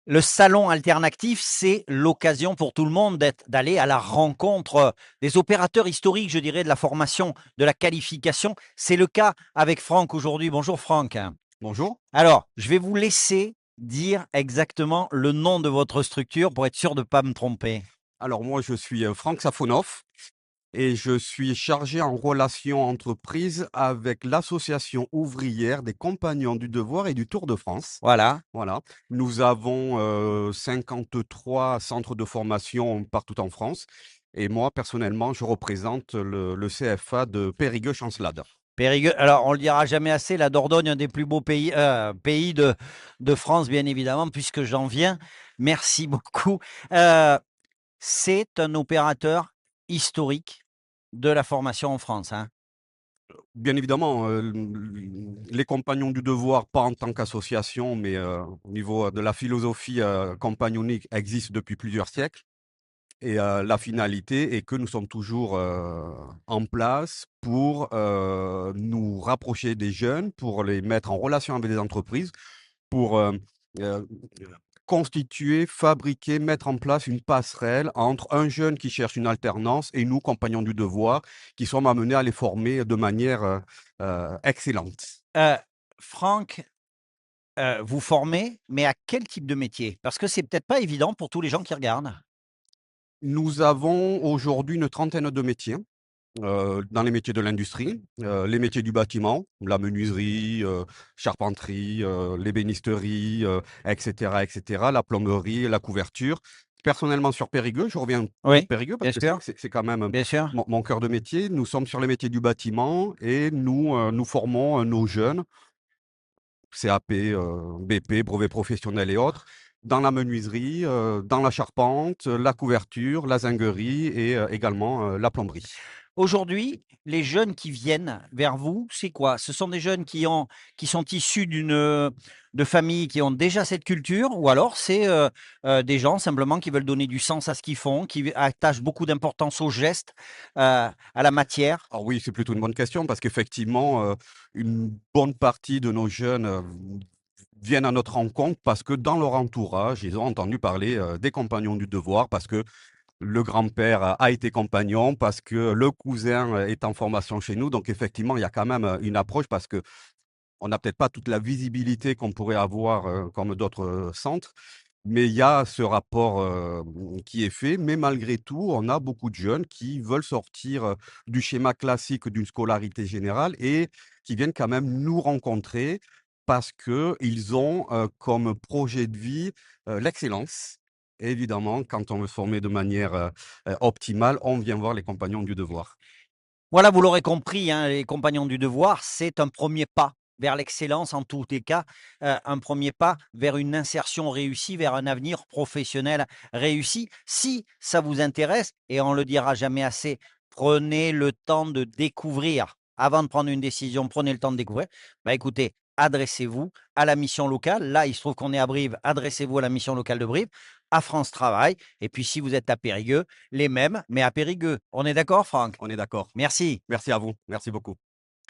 Le salon alternatif, c'est l'occasion pour tout le monde d'aller à la rencontre des opérateurs historiques, je dirais, de la formation, de la qualification. C'est le cas avec Franck aujourd'hui. Bonjour Franck. Bonjour. Alors, je vais vous laisser dire exactement le nom de votre structure pour être sûr de ne pas me tromper. Alors moi, je suis Franck Safonov et je suis chargé en relations entreprises avec l'association ouvrière des Compagnons du Devoir et du Tour de France. Voilà. Voilà. Nous avons 53 centres de formation partout en France et moi, personnellement, je représente le CFA de Périgueux-Chancelade. Périgueux. Alors, on le dira jamais assez, la Dordogne, un des plus beaux pays de France, bien évidemment, puisque j'en viens. Merci beaucoup. Euh, C'est un opérateur historique de la formation en France, hein. Bien évidemment, les Compagnons du Devoir, pas en tant qu'association, mais au niveau de la philosophie compagnonique, existe depuis plusieurs siècles. Et la finalité est que nous sommes toujours en place pour nous rapprocher des jeunes, pour les mettre en relation avec des entreprises, pour heu, constituer, fabriquer, mettre en place une passerelle entre un jeune qui cherche une alternance et nous, Compagnons du Devoir, qui sommes amenés à les former de manière excellente. Heu, Franck, vous formez, mais à quel type de métier? Parce que c'est peut-être pas évident pour tous les gens qui regardent. Nous avons aujourd'hui une trentaine de métiers. Dans les métiers de l'industrie, les métiers du bâtiment, la menuiserie, charpenterie, l'ébénisterie, et cetera, la plomberie, la couverture. Personnellement sur Périgueux, je reviens sur Oui, Périgueux parce bien que sûr, c'est quand même bien sûr. mon cœur de métier. Nous sommes sur les métiers du bâtiment et nous formons, nos jeunes, CAP, BP, brevet professionnel et autres, dans la menuiserie, dans la charpente, la couverture, la zinguerie et également, la plomberie. Aujourd'hui, les jeunes qui viennent vers vous, c'est quoi? Ce sont des jeunes qui sont issus de familles qui ont déjà cette culture ou alors c'est, des gens simplement qui veulent donner du sens à ce qu'ils font, qui attachent beaucoup d'importance aux gestes, à la matière? Alors oui, c'est plutôt une bonne question parce qu'effectivement, une bonne partie de nos jeunes, viennent à notre rencontre parce que dans leur entourage, ils ont entendu parler, des Compagnons du Devoir, parce que le grand-père a été compagnon, parce que le cousin, est en formation chez nous. Donc effectivement, il y a quand même, une approche parce qu'on n'a peut-être pas toute la visibilité qu'on pourrait avoir, comme d'autres, centres. Mais il y a ce rapport, qui est fait, mais malgré tout, on a beaucoup de jeunes qui veulent sortir, du schéma classique d'une scolarité générale et qui viennent quand même nous rencontrer parce qu'ils ont, comme projet de vie, l'excellence. Et évidemment, quand on veut se former de manière, optimale, on vient voir les Compagnons du Devoir. Voilà, vous l'aurez compris, hein, les compagnons du devoir, c'est un premier pas vers l'excellence en tous les cas, un premier pas vers une insertion réussie, vers un avenir professionnel réussi. Si ça vous intéresse, et on le dira jamais assez, prenez le temps de découvrir. Avant de prendre une décision, prenez le temps de découvrir. Bah, écoutez, adressez-vous à la mission locale. Là, il se trouve qu'on est à Brive, adressez-vous à la mission locale de Brive, à France Travail. Et puis, si vous êtes à Périgueux, les mêmes, mais à Périgueux. On est d'accord, Franck? On est d'accord. Merci. Merci à vous. Merci beaucoup.